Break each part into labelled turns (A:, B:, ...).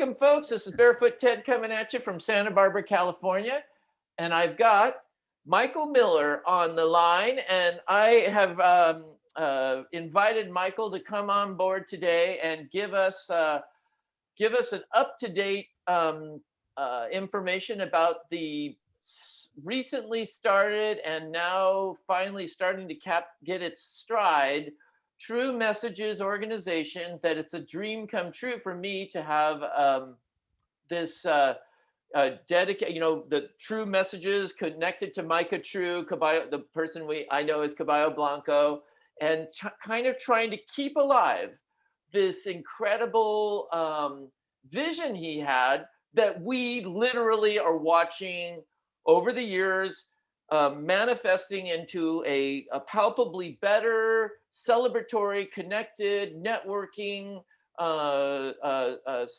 A: Welcome, folks. This is Barefoot Ted coming at you from Santa Barbara, California. And I've got Michael Miller on the line. And I have invited Michael to come on board today and give us an up-to-date information about the recently started and now finally starting to get its stride True Messages organization. That it's a dream come true for me to have this dedicate, the True Messages connected to Micah True, Caballo, the person I know as Caballo Blanco, and kind of trying to keep alive this incredible vision he had that we literally are watching over the years manifesting into a palpably better, celebratory, connected, networking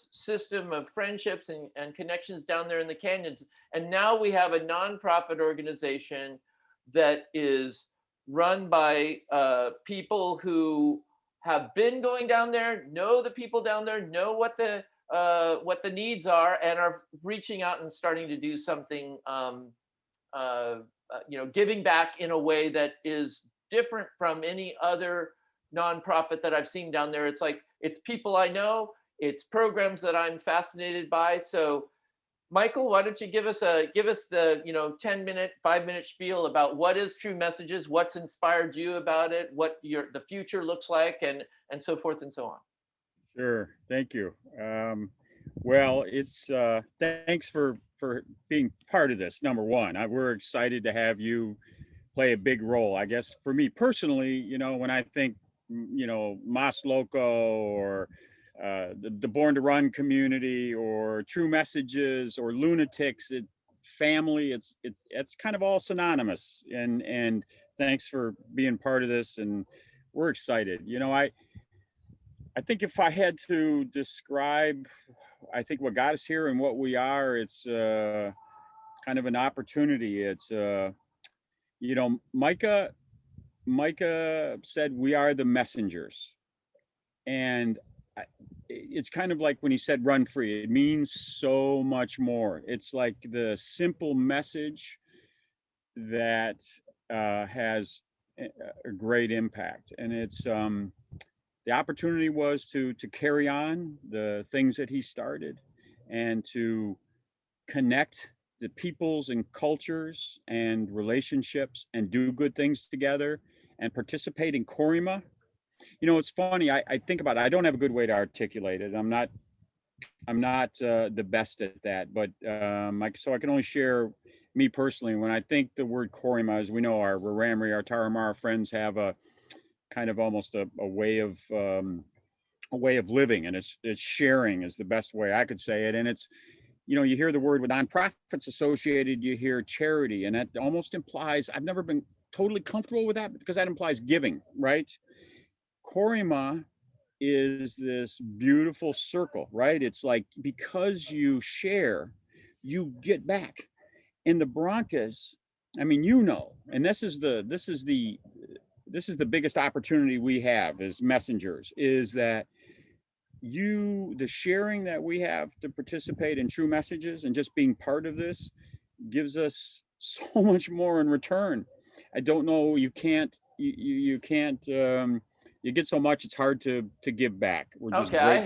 A: system of friendships and connections down there in the canyons. And now we have a nonprofit organization that is run by people who have been going down there, know the people down there, know what the needs are, and are reaching out and starting to do something giving back in a way that is different from any other nonprofit that I've seen down there. It's people I know, it's programs that I'm fascinated by. So, Michael, why don't you give us the 10-minute, 5-minute spiel about what is True Messages, what's inspired you about it, what the future looks like, and so forth and so on.
B: Sure, thank you. Well, it's thanks for being part of this. Number one, we're excited to have you play a big role. I guess for me personally, when I think, Mas Loco or the Born to Run community or True Messages or Lunatics, family, it's kind of all synonymous. And thanks for being part of this. And we're excited. I think if I had to describe, I think what got us here and what we are, it's kind of an opportunity. It's, Micah said, we are the messengers. And it's kind of like when he said run free, it means so much more. It's like the simple message that has a great impact. And it's, the opportunity was to carry on the things that he started and to connect the peoples and cultures and relationships and do good things together and participate in Korima. It's funny. I think about it. I don't have a good way to articulate it. I'm not the best at that, but so I can only share me personally. When I think the word Korima, as we know, our Raramri, our Tarahumara friends have a kind of almost a way of living, and it's sharing is the best way I could say it. And it's, you hear the word with nonprofits associated, you hear charity, and that almost implies, I've never been totally comfortable with that because that implies giving, right? Korima is this beautiful circle, right? It's like, because you share, you get back. In the Broncos, I mean, and this is the biggest opportunity we have as messengers, is that the sharing that we have to participate in True Messages and just being part of this gives us so much more in return. I don't know, you can't, you get so much, it's hard to give back. We're just grateful.
A: I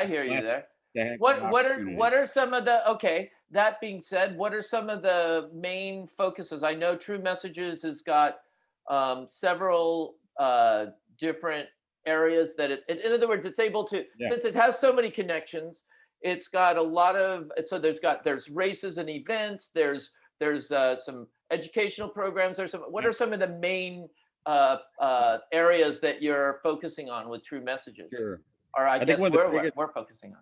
A: hear you there. What are some of the, okay, that being said, what are some of the main focuses? I know True Messages has got several different areas that in other words, it's able to, since it has so many connections, it's got a lot of, so there's races and events, there's some educational programs, what are some of the main areas that you're focusing on with True Messages?
B: Sure.
A: Or I guess we're focusing on.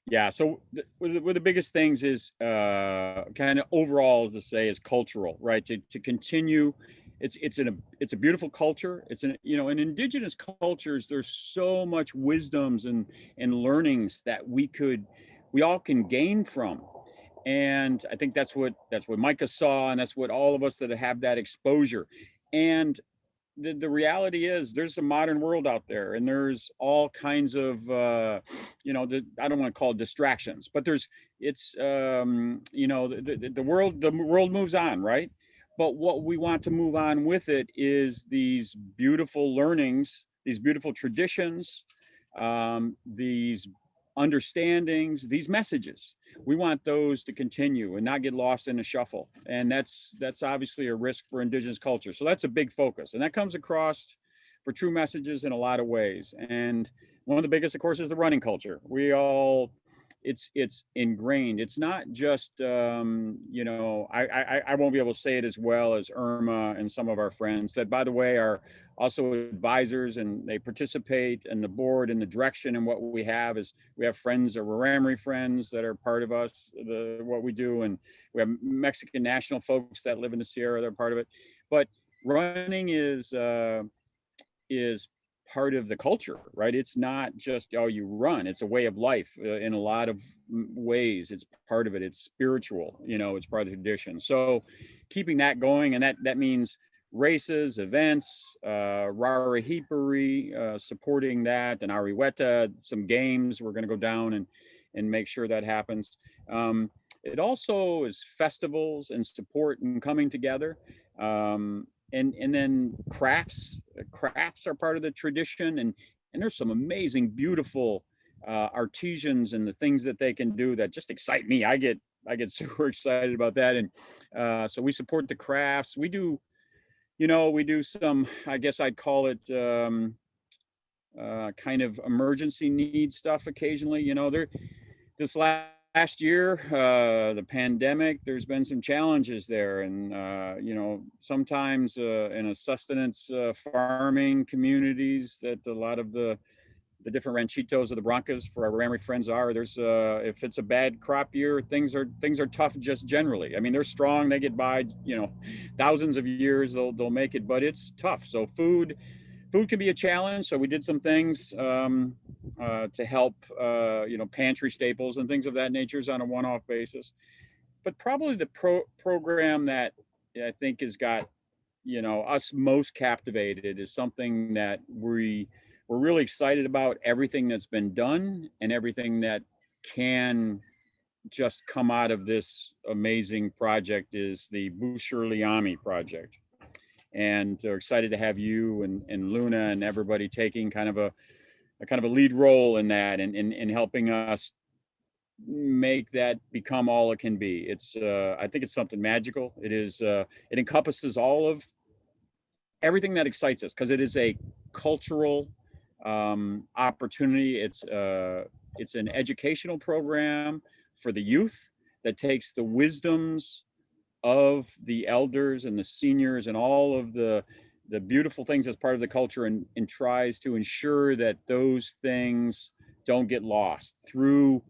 B: Yeah, so one of the biggest things is kind of overall, as to say, is cultural, right? To continue, it's a beautiful culture. It's in indigenous cultures, there's so much wisdoms and learnings that we all can gain from. And I think that's what Micah saw, and that's what all of us that have that exposure. And the reality is there's a modern world out there, and there's all kinds of I don't want to call it distractions, but the world moves on, right? But what we want to move on with it is these beautiful learnings, these beautiful traditions, these understandings, these messages. We want those to continue and not get lost in the shuffle. And that's obviously a risk for indigenous culture. So that's a big focus. And that comes across for true messages in a lot of ways. And one of the biggest, of course, is the running culture. It's ingrained. It's not just I won't be able to say it as well as Irma and some of our friends that, by the way, are also advisors, and they participate in the board and the direction. And what we have is we have friends or Raramri friends that are part of us, what we do, and we have Mexican national folks that live in the Sierra that are part of it. But running is part of the culture, right? It's not just, oh, you run. It's a way of life in a lot of ways. It's part of it. It's spiritual, it's part of the tradition. So keeping that going, and that means races, events, Rara Hipari, supporting that, and Ariweta, some games. We're going to go down and make sure that happens. It also is festivals and support and coming together. And then crafts are part of the tradition, and there's some amazing, beautiful artisans and the things that they can do that just excite me. I get super excited about that. And so we support the crafts. We do some, I guess I'd call it kind of emergency needs stuff occasionally. This last year, the pandemic, there's been some challenges there. And, sometimes in a sustenance farming communities that a lot of the different ranchitos of the Broncos for our Raramri friends there's if it's a bad crop year, things are tough just generally. I mean, they're strong, they get by, thousands of years, they'll make it, but it's tough. So food can be a challenge. So we did some things to help, pantry staples and things of that nature on a one-off basis. But probably the program that I think has got, us most captivated is something that we're really excited about. Everything that's been done and everything that can just come out of this amazing project is the Shirley Ami Project. And they're excited to have you and Luna and everybody taking kind of a lead role in that, and helping us make that become all it can be. I think it's something magical. It encompasses all of everything that excites us, because it is a cultural opportunity. It's an educational program for the youth that takes the wisdoms of the elders and the seniors and all of the beautiful things as part of the culture, and tries to ensure that those things don't get lost through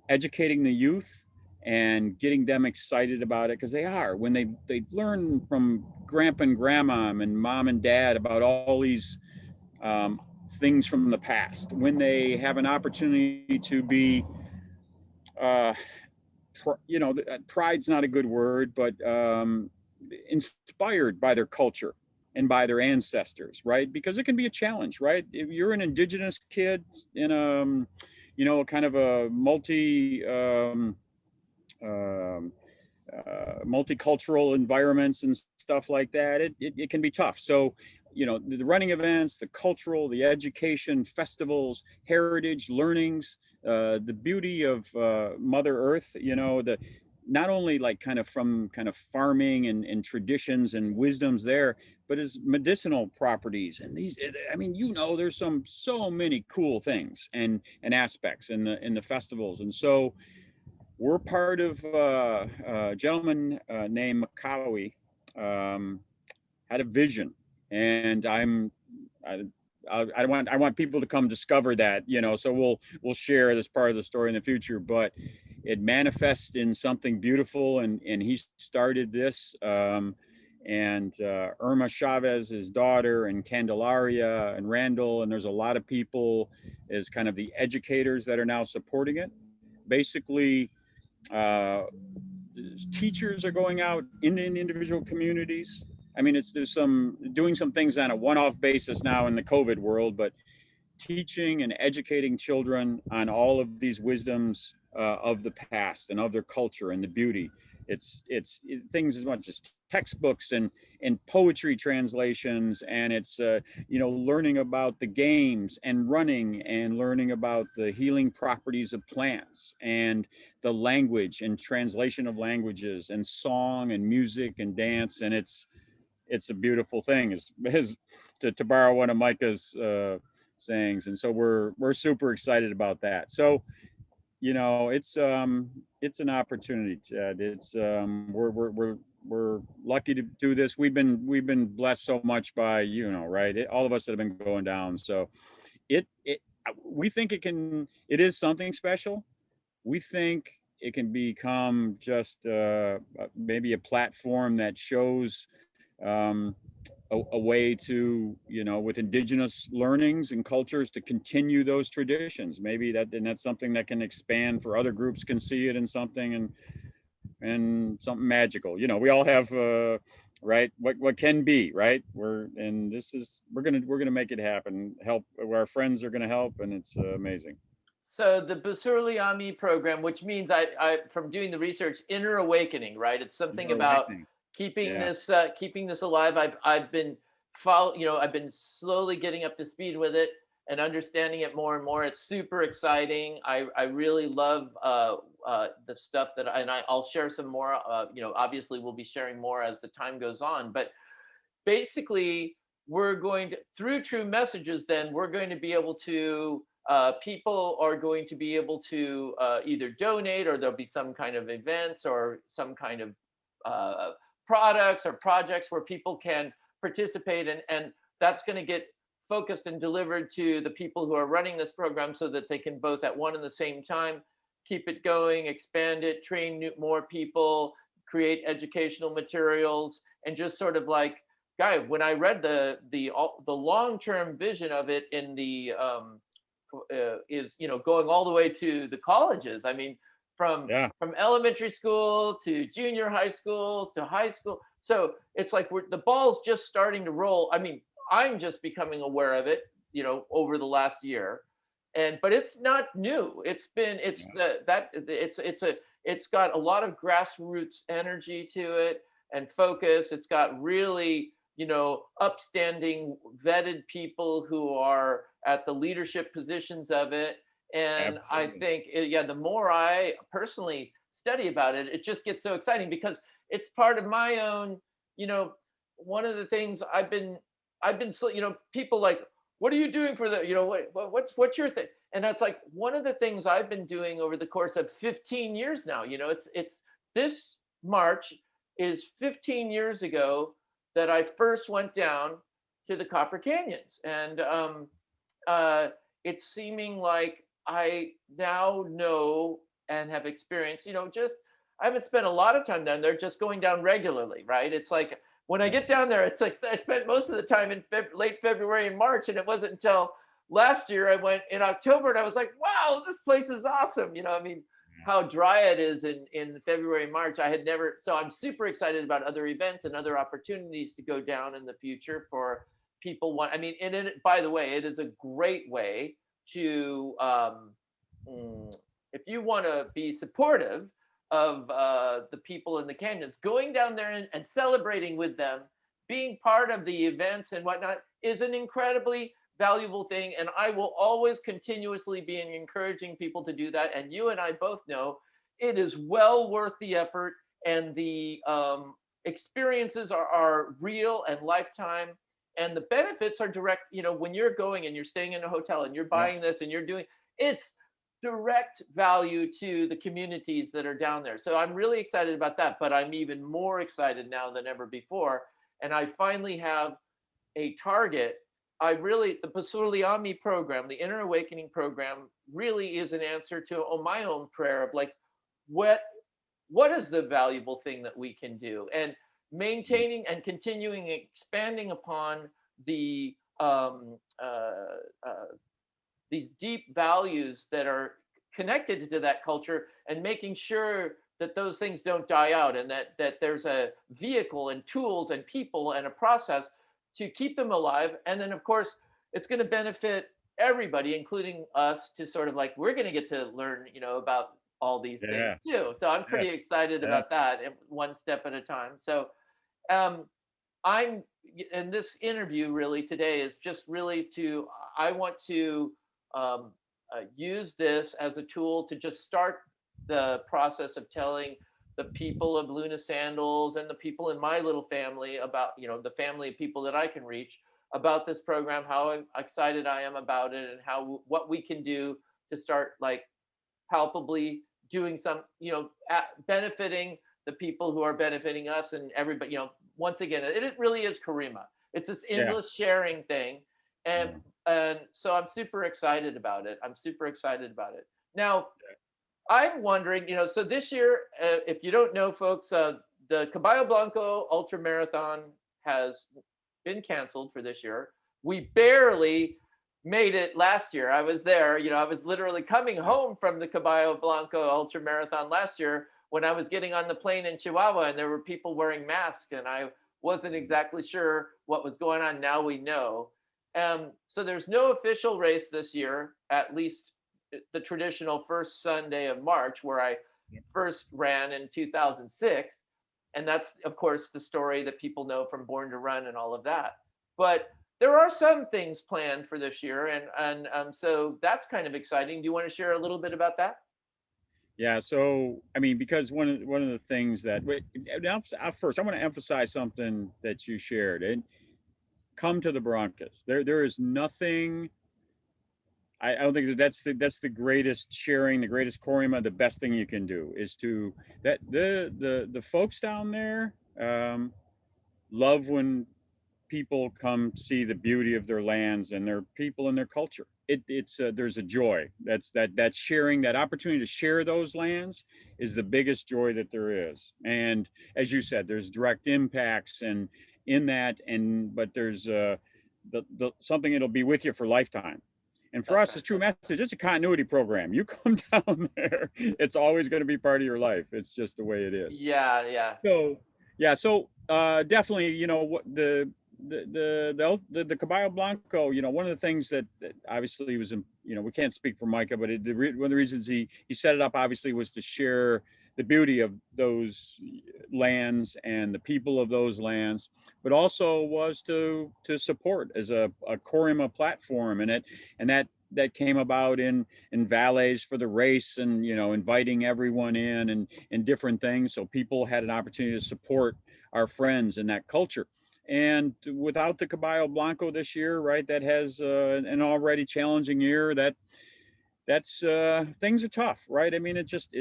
B: educating the youth and getting them excited about it, because they are, when they learn from grandpa and grandma and mom and dad about all these things from the past, when they have an opportunity to be pride's not a good word, but inspired by their culture and by their ancestors, right? Because it can be a challenge, right? If you're an indigenous kid in a kind of a multicultural environments and stuff like that, it can be tough. So, the running events, the cultural, the education, festivals, heritage, learnings, the beauty of Mother Earth, the not only like kind of from kind of farming and traditions and wisdoms there, but as medicinal properties. And these, I mean, there's so many cool things and aspects in the festivals. And so we're part of a gentleman named Makawi, had a vision, and I want people to come discover that, so we'll share this part of the story in the future, but it manifests in something beautiful, and he started this, and Irma Chavez, his daughter, and Candelaria and Randall, and there's a lot of people as kind of the educators that are now supporting it. Basically, teachers are going out in individual communities, I mean, there's some doing some things on a one-off basis now in the COVID world, but teaching and educating children on all of these wisdoms of the past and of their culture and the beauty. Things as much as textbooks and poetry translations, and it's learning about the games and running and learning about the healing properties of plants and the language and translation of languages and song and music and dance, and it's a beautiful thing. To borrow one of Micah's sayings, and so we're super excited about that. So it's an opportunity, Ted. It's we're lucky to do this. We've been blessed so much by right, all of us that have been going down. So it we think it is something special. We think it can become just maybe a platform that shows um, a way to, with indigenous learnings and cultures, to continue those traditions. Maybe that's something that can expand for other groups, can see it in something, and something magical. We all have right, what can be, right. We're gonna make it happen. Help, our friends are gonna help, and it's amazing.
A: So the Besser Ami program, which means I from doing the research, inner awakening, right? It's something
B: You're
A: about
B: awakening.
A: keeping
B: Yeah,
A: this alive. I've been I've been slowly getting up to speed with it and understanding it more and more. It's super exciting. I really love the stuff I'll share some more. Obviously we'll be sharing more as the time goes on, but basically we're going to, through true messages, then we're going to be able to people are going to be able to either donate, or there'll be some kind of events or some kind of uh, products or projects where people can participate, and that's going to get focused and delivered to the people who are running this program, so that they can both at one and the same time keep it going, expand it, train more people, create educational materials, and just sort of like, guy, when I read the long term vision of it in the is going all the way to the colleges. I mean, from
B: yeah,
A: from elementary school to junior high school to high school. So it's like the ball's just starting to roll. I mean, I'm just becoming aware of it, over the last year, but it's not new. It's
B: yeah,
A: the that it's got a lot of grassroots energy to it and focus. It's got really, upstanding, vetted people who are at the leadership positions of it. And I
B: absolutely.
A: think, yeah, the more I personally study about it, it just gets so exciting, because it's part of my own, you know, one of the things people like, what are you doing for the, what's your thing? And that's like one of the things I've been doing over the course of 15 years now. It's this March is 15 years ago that I first went down to the Copper Canyons, and uh, it's seeming like I now know and have experienced. Just I haven't spent a lot of time down there, just going down regularly, right? It's like when I
B: Yeah,
A: get down there, it's like I spent most of the time in late February and March, and it wasn't until last year I went in October, and I was like, wow, this place is awesome. I mean, how dry it is in February, March. I had never, so I'm super excited about other events and other opportunities to go down in the future for people. I mean, and by the way, it is a great way to, if you want to be supportive of the people in the canyons, going down there and celebrating with them, being part of the events and whatnot, is an incredibly valuable thing. And I will always continuously be encouraging people to do that. And you and I both know it is well worth the effort, and the experiences are real and lifetime. And the benefits are direct. When you're going and you're staying in a hotel and you're
B: yeah.
A: buying this and you're doing, it's direct value to the communities that are down there. So I'm really excited about that, but I'm even more excited now than ever before. And I finally have a target. The Pasuli Ami program, the Inner Awakening program, really is an answer to my own prayer of like, what what is the valuable thing that we can do, and
B: Mm.
A: maintaining and continuing expanding upon the these deep values that are connected to that culture, and making sure that those things don't die out, and that there's a vehicle and tools and people and a process to keep them alive. And then of course it's going to benefit everybody, including us, to sort of like, we're going to get to learn, about all these things
B: Yeah.
A: too. So I'm
B: Yeah.
A: pretty excited
B: Yeah.
A: about that, and one step at a time. So um, I'm in this interview really today is just really to, I want to um, use this as a tool to just start the process of telling the people of Luna Sandals and the people in my little family about, the family of people that I can reach about this program, how excited I am about it, and how what we can do to start like palpably doing some, benefiting the people who are benefiting us and everybody. Once again, it really is Karima. It's this
B: Yeah.
A: endless sharing thing, and
B: Yeah.
A: and so I'm super excited about it. I'm super excited about it. Now, I'm wondering, so this year, if you don't know, folks, the Caballo Blanco Ultra Marathon has been canceled for this year. We barely made it last year. I was there. I was literally coming home from the Caballo Blanco Ultra Marathon last year when I was getting on the plane in Chihuahua, and there were people wearing masks, and I wasn't exactly sure what was going on. Now we know. So there's no official race this year, at least the traditional first Sunday of March, where I first ran in 2006. And that's, of course, the story that people know from Born to Run and all of that. But there are some things planned for this year. And so that's kind of exciting. Do you want to share a little bit about that?
B: Yeah, so I mean, because one of the things that first I want to emphasize something that you shared, and come to the Broncos. There is nothing. I don't think that's the greatest sharing, the greatest Korima, the best thing you can do is to that the folks down there love when people come see the beauty of their lands and their people and their culture. It's there's a joy that's sharing, that opportunity to share those lands is the biggest joy that there is. And as you said, there's direct impacts and in that, and but there's the something that'll be with you for lifetime. And for
A: That's
B: us,
A: right.
B: it's true message. It's a continuity program. You come down there, it's always going to be part of your life. It's just the way it is.
A: Yeah, yeah.
B: So yeah, so definitely, what the Caballo Blanco, one of the things that obviously was, we can't speak for Micah, but one of the reasons he set it up obviously was to share the beauty of those lands and the people of those lands, but also was to support as a Korima platform, and that came about in valets for the race, and inviting everyone in and different things, so people had an opportunity to support our friends in that culture. And without the Caballo Blanco this year, right, that has an already challenging year. That's things are tough, right? I mean, it's just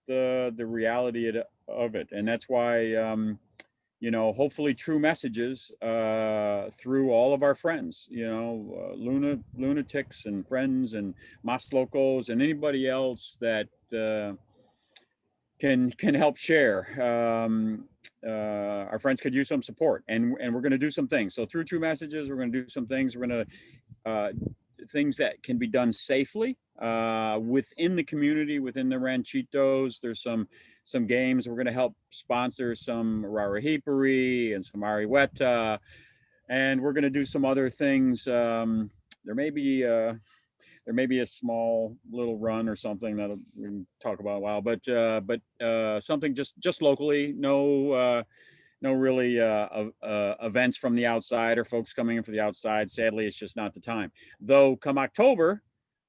B: the reality of it, and that's why hopefully true messages through all of our friends, lunatics and friends and Mas Locos and anybody else that can help share. Our friends could use some support, and we're going to do some things. So through true messages, we're going to do some things. We're going to things that can be done safely within the community, within the ranchitos. There's some games. We're going to help sponsor some Rarahipari and some Ariweta, and we're going to do some other things. There may be a small little run or something that we can talk about a while, but something just locally. No really events from the outside or folks coming in for the outside. Sadly, it's just not the time. Though come October,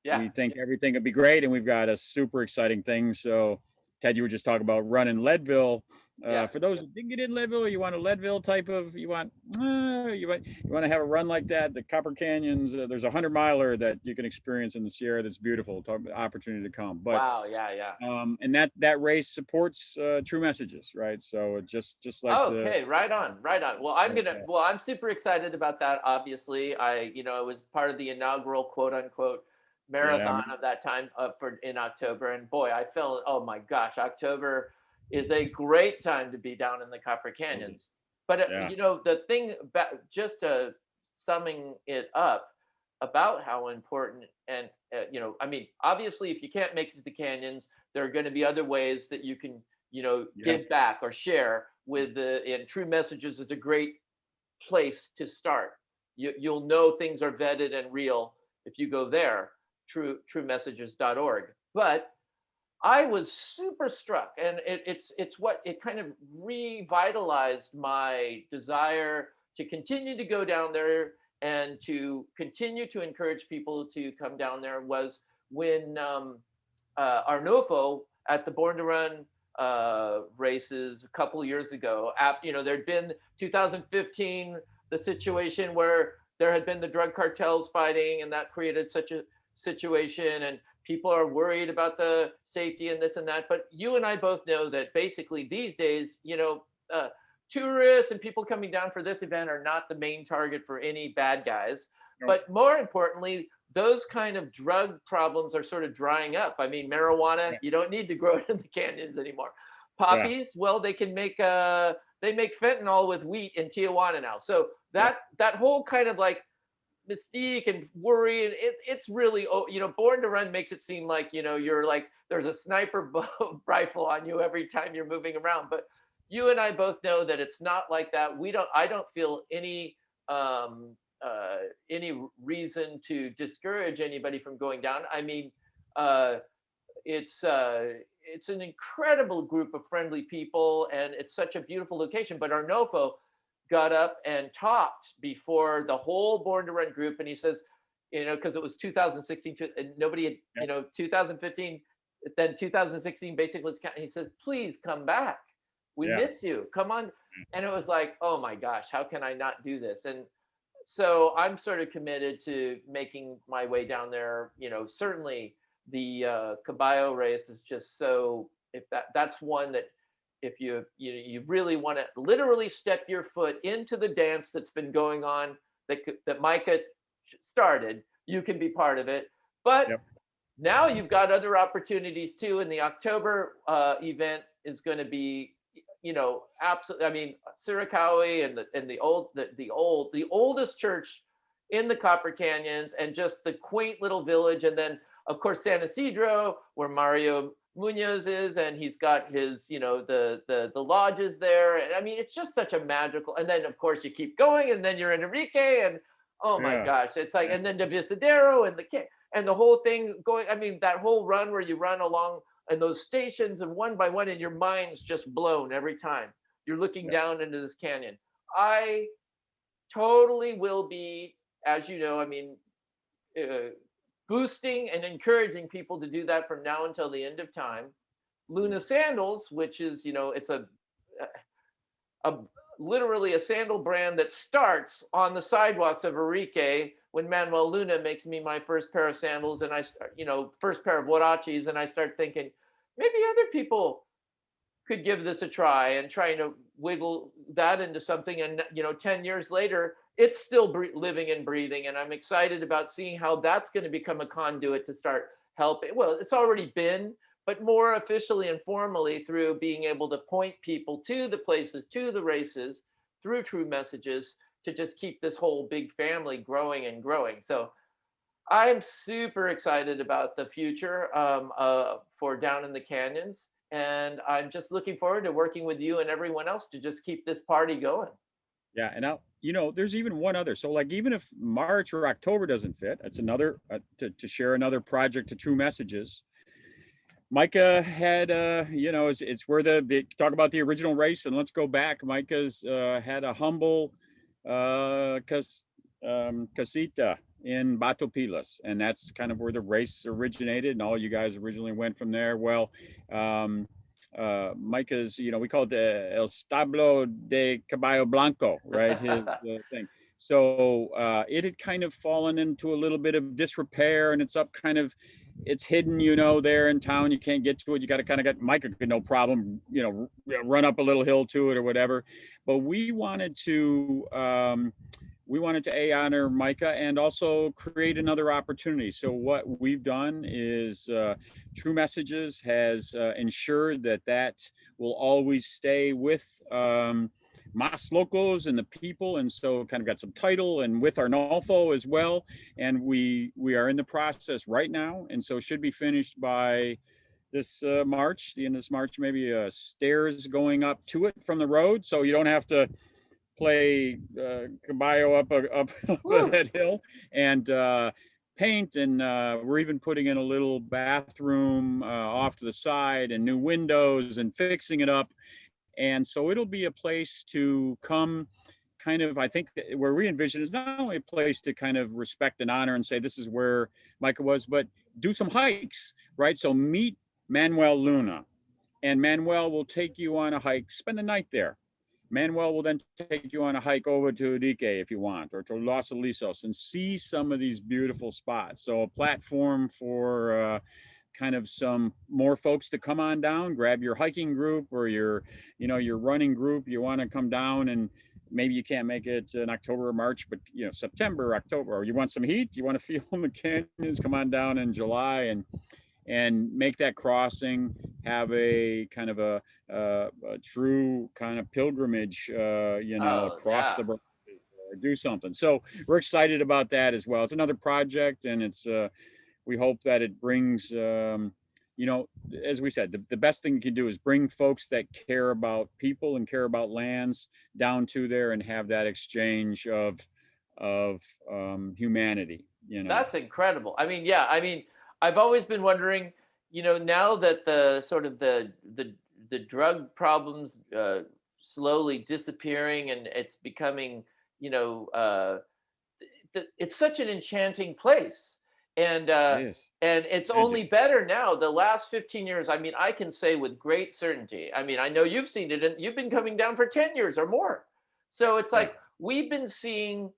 A: Yeah.
B: we think everything would be great, and we've got a super exciting thing. So, Ted, you were just talking about running Leadville.
A: Yeah.
B: For those who didn't get in Leadville, you want a Leadville type of, you want to have a run like that. The Copper Canyons, there's a 100 miler that you can experience in the Sierra. That's beautiful. Talk about opportunity to come, but
A: Wow. Yeah. Yeah.
B: and that race supports true messages, right? So it just like the
A: Okay, right on, right on. Well, I'm super excited about that. Obviously, it was part of the inaugural quote unquote
B: yeah,
A: marathon of that time for in October. And boy, I felt, oh my gosh, October is a great time to be down in the Copper Canyons. But
B: yeah,
A: the thing about, just summing it up about how important, and I mean, obviously, if you can't make it to the canyons, there are going to be other ways that you can give back or share with and True Messages is a great place to start. You'll know things are vetted and real if you go there, truemessages.org. But I was super struck, and it's what it kind of revitalized my desire to continue to go down there and to continue to encourage people to come down there. Was when Arnulfo at the Born to Run races a couple years ago. There'd been 2015, the situation where there had been the drug cartels fighting, and that created such a situation, and people are worried about the safety and this and that. But you and I both know that basically these days, tourists and people coming down for this event are not the main target for any bad guys. No. But more importantly, those kind of drug problems are sort of drying up. I mean, marijuana, you don't need to grow it in the canyons anymore. Poppies, well, they can make they make fentanyl with wheat in Tijuana now. So that whole kind of like mystique and worry, and it's really, Born to Run makes it seem like, you're like there's a sniper rifle on you every time you're moving around. But you and I both know that it's not like that. I don't feel any reason to discourage anybody from going down. I mean, it's an incredible group of friendly people, and it's such a beautiful location. But Arnulfo got up and talked before the whole Born to Run group, and he says, because it was 2016, and nobody had, 2015, then 2016 basically was counting. He says, please come back. We miss you. Come on. And it was like, oh my gosh, how can I not do this? And so I'm sort of committed to making my way down there. Certainly the Caballo race is just so, if that's one that if you really want to literally step your foot into the dance that's been going on, that Micah started, you can be part of it. But now you've got other opportunities too. And the October event is going to be, absolutely. I mean, Sirikawi and the oldest church in the Copper Canyons, and just the quaint little village, and then of course San Isidro, where Mario Munoz is, and he's got his, the lodges there. And I mean, it's just such a magical. And then of course you keep going, and then you're in Enrique, and oh my gosh, it's like, and then the Visadero and the whole thing going. I mean, that whole run where you run along and those stations, and one by one, and your mind's just blown every time you're looking down into this canyon. I totally will be, as you know, I mean, boosting and encouraging people to do that from now until the end of time. Luna Sandals, which is, it's a literally a sandal brand that starts on the sidewalks of Enrique when Manuel Luna makes me my first pair of sandals, and I start, first pair of huaraches, and I start thinking maybe other people could give this a try, and trying to wiggle that into something. And 10 years later, it's still living and breathing, and I'm excited about seeing how that's going to become a conduit to start helping. Well, it's already been, but more officially and formally, through being able to point people to the places, to the races, through True Messages, to just keep this whole big family growing and growing. So I'm super excited about the future for Down in the Canyons, and I'm just looking forward to working with you and everyone else to just keep this party going.
B: Yeah, and now, there's even one other. So like, even if March or October doesn't fit, it's another to share another project to True Messages. Micah had, it's where the talk about the original race, and let's go back. Micah's had a humble casita in Batopilas, and that's kind of where the race originated, and all you guys originally went from there. Well, Micah's, we call it the El Stablo de Caballo Blanco, right? His thing. So it had kind of fallen into a little bit of disrepair, and it's up kind of, it's hidden, there in town. You can't get to it. You got to kind of get, Micah could no problem, run up a little hill to it or whatever. But we wanted to honor Micah and also create another opportunity. So what we've done is True Messages has ensured that will always stay with Mas Locos and the people, and so kind of got some title, and with Arnulfo as well. And we are in the process right now, and so should be finished by this March, the end of this March, maybe stairs going up to it from the road, so you don't have to play Caballo up
A: Woo.
B: that hill, and paint. And we're even putting in a little bathroom off to the side and new windows and fixing it up. And so it'll be a place to come, kind of, I think where we envision is not only a place to kind of respect and honor and say this is where Micah was, but do some hikes, right? So meet Manuel Luna, and Manuel will take you on a hike, spend the night there. Manuel will then take you on a hike over to Udique if you want, or to Los Alisos, and see some of these beautiful spots. So a platform for kind of some more folks to come on down, grab your hiking group or your running group. You want to come down, and maybe you can't make it in October or March, but September, October, or you want some heat, you want to feel the canyons, come on down in July and make that crossing, have a kind of a true kind of pilgrimage,
A: Oh
B: across
A: yeah.
B: the or do something. So we're excited about that as well. It's another project, and it's we hope that it brings, as we said, the best thing you can do is bring folks that care about people and care about lands down to there and have that exchange of humanity.
A: That's incredible. I mean, yeah, I mean, I've always been wondering, now that the sort of the drug problems slowly disappearing, and it's becoming, you know, it's such an enchanting place. And
B: It
A: uh
B: is
A: and it's only
B: magic.
A: better now. The last 15 years, I mean, I can say with great certainty. I mean, I know you've seen it, and you've been coming down for 10 years or more. So it's
B: Yeah.
A: like we've been seeing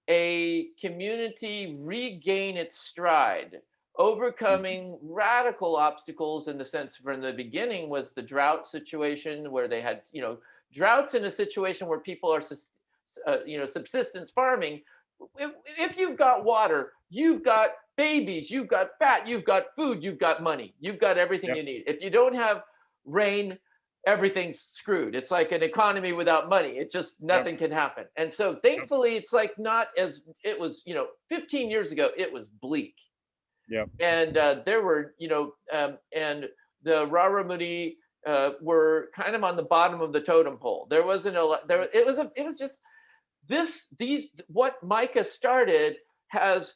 A: a community regain its stride,
B: Mhm.
A: overcoming radical obstacles. In the sense, from the beginning was the drought situation, where they had, droughts in a situation where people are, subsistence farming. If you've got water, you've got babies, you've got fat, you've got food, you've got money, you've got everything
B: Yep.
A: you need. If you don't have rain, everything's screwed. It's like an economy without money. It just,
B: Yep.
A: nothing can happen. And so
B: Yep.
A: thankfully it's like not as it was, 15 years ago, it was bleak.
B: Yep.
A: And there were, and the Raramuri were kind of on the bottom of the totem pole. There wasn't a lot there. It was just these what Micah started has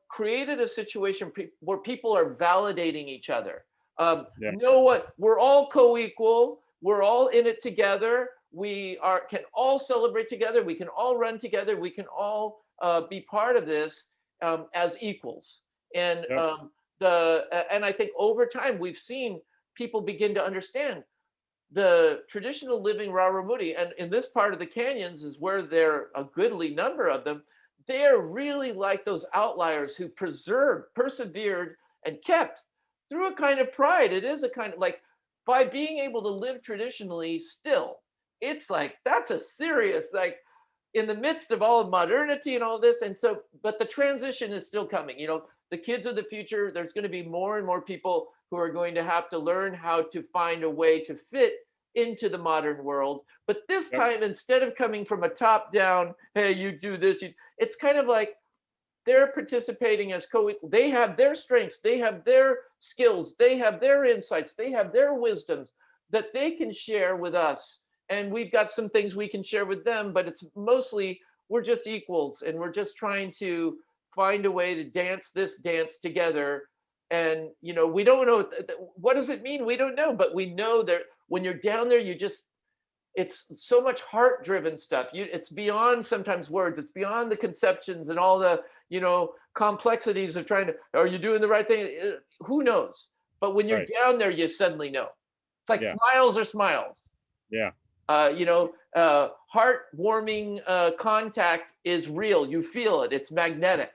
A: created a situation where people are validating each other.
B: Yeah.
A: You know what? We're all co-equal. We're all in it together. We are can all celebrate together. We can all run together. We can all be part of this as equals. And
B: Yep.
A: and I think over time we've seen people begin to understand the traditional living Raramuri, and in this part of the canyons is where there are a goodly number of them. They're really like those outliers who preserved, persevered, and kept through a kind of pride. It is a kind of like, by being able to live traditionally still, it's like that's a serious, like, in the midst of all of modernity and all this. And so, but the transition is still coming. The kids of the future, there's going to be more and more people who are going to have to learn how to find a way to fit into the modern world. But this
B: Yep.
A: time, instead of coming from a top down, hey, you do this, it's kind of like they're participating as co-equal. They have their strengths, they have their skills, they have their insights, they have their wisdoms that they can share with us. And we've got some things we can share with them, but it's mostly we're just equals, and we're just trying to find a way to dance this dance together. And we don't know what does it mean. We don't know, but we know that when you're down there, it's so much heart driven stuff. It's beyond sometimes words. It's beyond the conceptions and all the complexities of trying to, are you doing the right thing? Who knows? But when you're
B: Right.
A: down there, you suddenly know. It's like
B: Yeah.
A: smiles are smiles.
B: Yeah.
A: Heartwarming contact is real. You feel it. It's magnetic.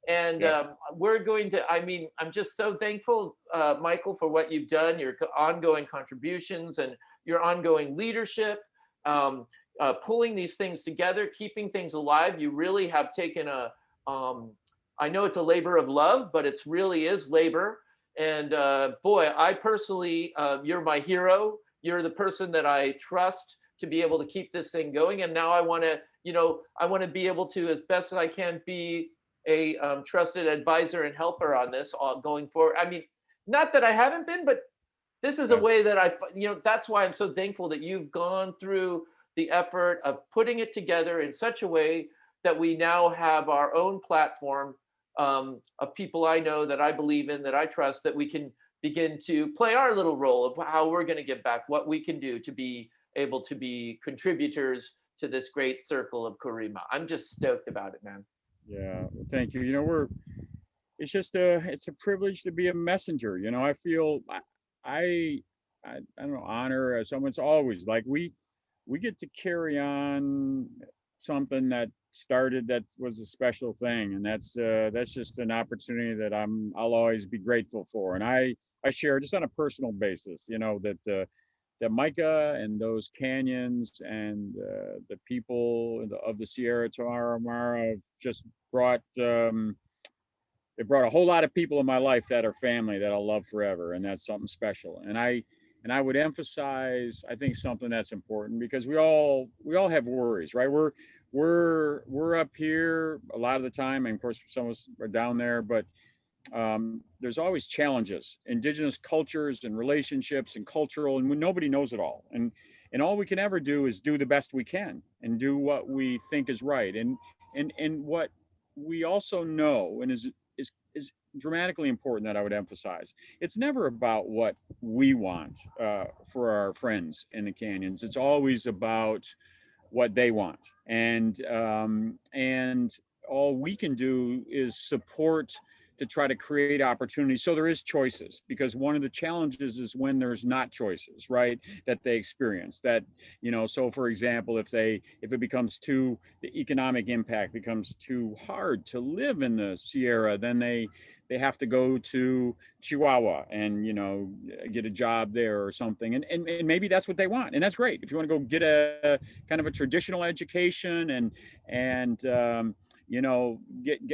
A: And
B: Yeah.
A: we're going to, I mean, I'm just so thankful, Michael, for what you've done, your ongoing contributions and your ongoing leadership, pulling these things together, keeping things alive. You really have taken I know it's a labor of love, but it's really is labor. And boy, I personally, you're my hero. You're the person that I trust to be able to keep this thing going. And now I want to, I want to be able to, as best as I can, be a trusted advisor and helper on this going forward. I mean, not that I haven't been, but this is a
B: Yeah.
A: way that that's why I'm so thankful that you've gone through the effort of putting it together in such a way that we now have our own platform, of people I know that I believe in, that I trust, that we can begin to play our little role of how we're going to give back, what we can do to be able to be contributors to this great circle of Kurima. I'm just stoked about it, man.
B: Yeah. Well, thank you. It's just it's a privilege to be a messenger. I feel I, I don't know, honor someone's always like we get to carry on something that started that was a special thing, and that's just an opportunity that I'll always be grateful for. And I share just on a personal basis, that Micah and those canyons and the people of the Sierra Tarahumara just brought it brought a whole lot of people in my life that are family that I'll love forever, and that's something special. And I would emphasize, I think, something that's important, because we all have worries, right? We're up here a lot of the time, and of course some of us are down there, but there's always challenges, indigenous cultures and relationships and cultural, and nobody knows it all. And all we can ever do is do the best we can and do what we think is right. And what we also know, and is dramatically important, that I would emphasize, it's never about what we want for our friends in the canyons. It's always about what they want, and all we can do is support to try to create opportunities so there is choices, because one of the challenges is when there's not choices, right, that they experience that. So for example, if it becomes too the economic impact becomes too hard to live in the Sierra, then they have to go to Chihuahua and get a job there or something, and maybe that's what they want, and that's great. If you want to go get a kind of a traditional education and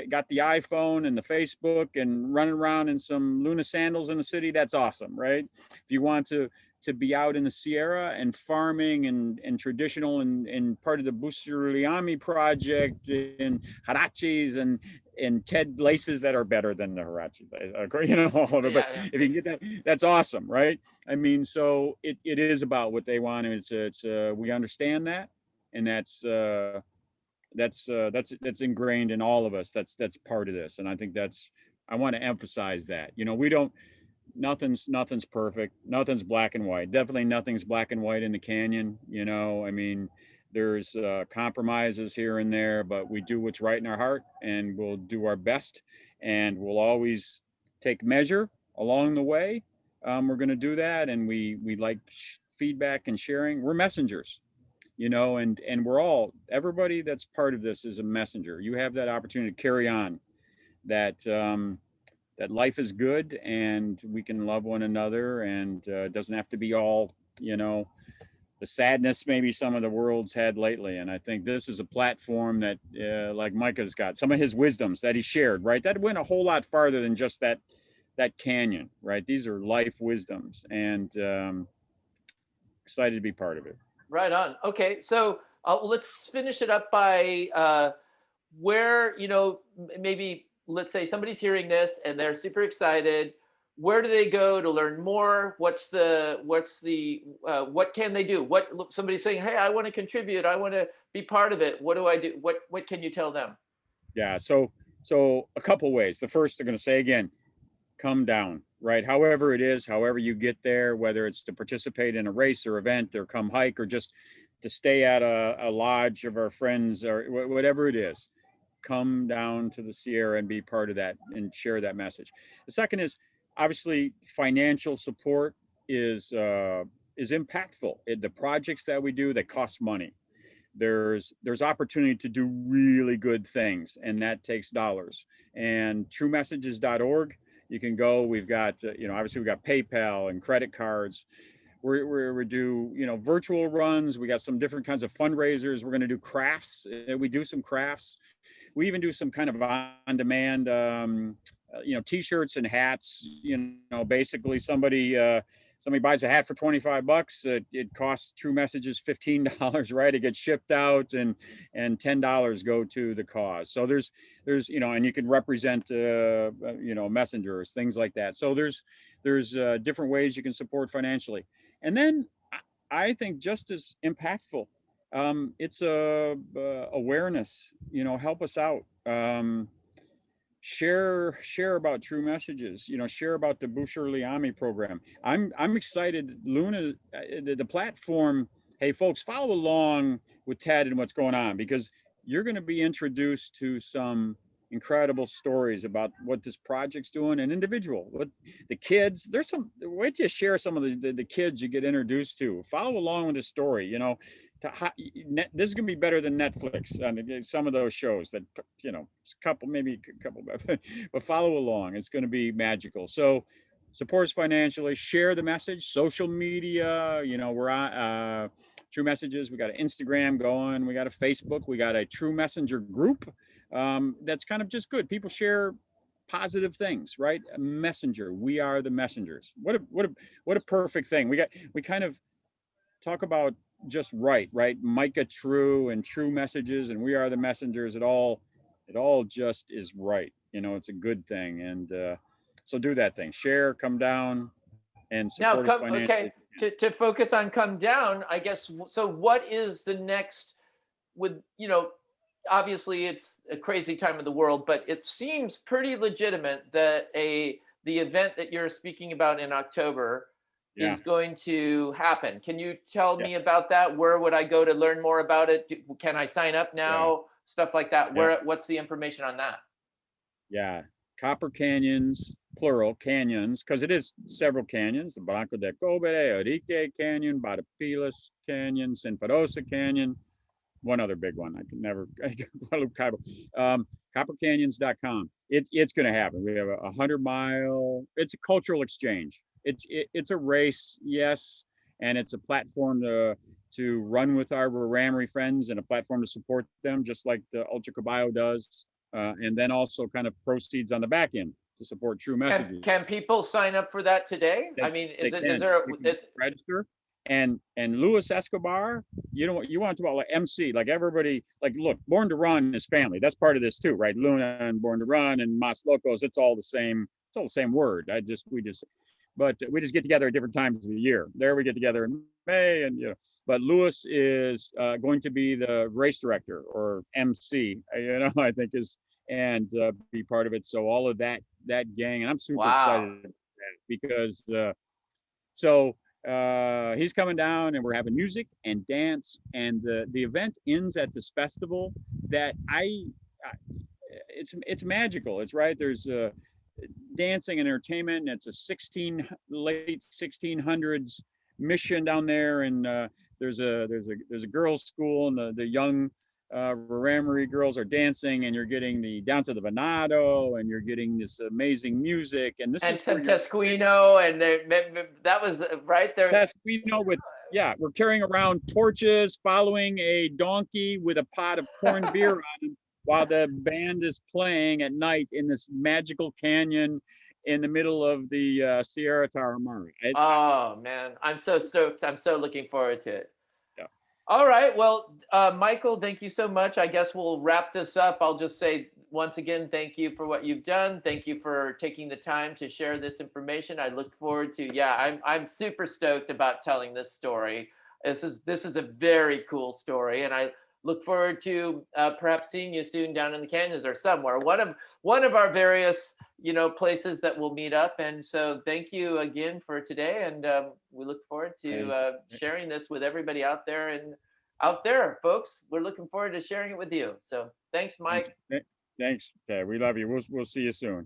B: got the iPhone and the Facebook and running around in some Luna sandals in the city, that's awesome, right? If you want to be out in the Sierra and farming and traditional and part of the Shirley Ami Project and Harachis and Ted laces that are better than the Hirachi,
A: Yeah,
B: but
A: yeah.
B: if you can get that, that's awesome, right? I mean, so it is about what they want, and it's we understand that, and that's ingrained in all of us. That's part of this, and I think I want to emphasize that. We don't. Nothing's perfect. Nothing's black and white. Definitely nothing's black and white in the canyon. I mean, there's compromises here and there, but we do what's right in our heart, and we'll do our best, and we'll always take measure along the way. We're going to do that, and we like feedback and sharing. We're messengers, and everybody that's part of this is a messenger. You have that opportunity to carry on that life is good, and we can love one another, and it doesn't have to be all the sadness maybe some of the world's had lately. And I think this is a platform that like Micah's got some of his wisdoms that he shared, right, that went a whole lot farther than just that canyon, right? These are life wisdoms, and excited to be part of it.
A: Right on. Okay, so let's finish it up by where, maybe let's say somebody's hearing this and they're super excited. Where do they go to learn more? What can they do? Somebody's saying, hey, I want to contribute. I want to be part of it. What do I do? What can you tell them?
B: Yeah, so a couple ways. The first, they're going to say again, come down, right? However it is, however you get there, whether it's to participate in a race or event, or come hike, or just to stay at a lodge of our friends, or whatever it is, come down to the Sierra and be part of that and share that message. The second is, obviously, financial support is impactful. The projects that we do, they cost money. There's opportunity to do really good things, and that takes dollars. And truemessages.org, you can go. We've got obviously we've got PayPal and credit cards. We do virtual runs. We got some different kinds of fundraisers. We're going to do crafts. We do some crafts. We even do some kind of on-demand t-shirts and hats. Basically somebody buys a hat for $25. It costs True Messages $15, right? It gets shipped out, and $10 go to the cause. So there's and you can represent messengers, things like that. So there's There's different ways you can support financially. And then I think just as impactful, it's awareness. Help us out. Share about true messages. Share about the Shirley Ami program. I'm excited. Luna, the platform. Hey, folks, follow along with Ted and what's going on, because you're going to be introduced to some incredible stories about what this project's doing, and individual, what the kids. There's some. Wait till you share some of the kids you get introduced to. Follow along with the story. This is gonna be better than Netflix on some of those shows that maybe a couple, but follow along. It's gonna be magical. So support us financially, share the message, social media. We're on True Messages. We got an Instagram going. We got a Facebook. We got a True Messenger group. That's kind of just good. People share positive things, right? A messenger. We are the messengers. What a perfect thing. We kind of talk about just right. Micah True and True Messages, and we are the messengers. It all just is right. It's a good thing. And so do that thing. Share, come down, and
A: Now,
B: support us financially.
A: okay, to focus on come down, I guess. So what is the next with, obviously it's a crazy time of the world, but it seems pretty legitimate that the event that you're speaking about in October
B: Yeah.
A: is going to happen. Can you tell
B: Yeah.
A: me about that? Where would I go to learn more about it? Can I sign up now? Stuff like that.
B: Yeah.
A: What's the information on that?
B: Yeah. Copper Canyons, plural, canyons, because it is several canyons: the Blanco de Cobre, Orique Canyon, Badapilas Canyon, Sinfarosa Canyon, one other big one. I can never, coppercanyons.com. It's going to happen. We have a 100-mile, it's a cultural exchange. It's a race, yes, and it's a platform to run with our Ramery friends, and a platform to support them, just like the Ultra Caballo does. And then also kind of proceeds on the back end to support True Messages.
A: Can people sign up for that today? I mean, is there
B: register? And Luis Escobar, you want to talk about like MC, like everybody, like, look, Born to Run is family. That's part of this too, right? Luna and Born to Run and Mas Locos, it's all the same word. We just get together at different times of the year. There we get together in May, and but Luis is going to be the race director, or MC, I think is, and be part of it. So all of that gang, and I'm super excited about that, because he's coming down, and we're having music and dance, and the event ends at this festival that it's magical. It's right. There's dancing and entertainment, and it's a late 1600s mission down there, and there's a girls' school, and the young Ramery girls are dancing, and you're getting down to the Venado, and you're getting this amazing music, and
A: some Tesquino, and that was right there.
B: Tesquino we're carrying around torches, following a donkey with a pot of corned beer on him, while the band is playing at night in this magical canyon in the middle of the Sierra Tarahumara.
A: Oh man, I'm so stoked. I'm so looking forward to it.
B: Yeah.
A: All right. Well, Michael, thank you so much. I guess we'll wrap this up. I'll just say once again, thank you for what you've done. Thank you for taking the time to share this information. I look forward to, I'm super stoked about telling this story. This is a very cool story, and I look forward to perhaps seeing you soon down in the canyons or somewhere. One of our various places that we'll meet up. And so thank you again for today, and we look forward to sharing this with everybody out there, folks. We're looking forward to sharing it with you. So thanks, Mike.
B: Thanks. Okay, we love you. We'll see you soon.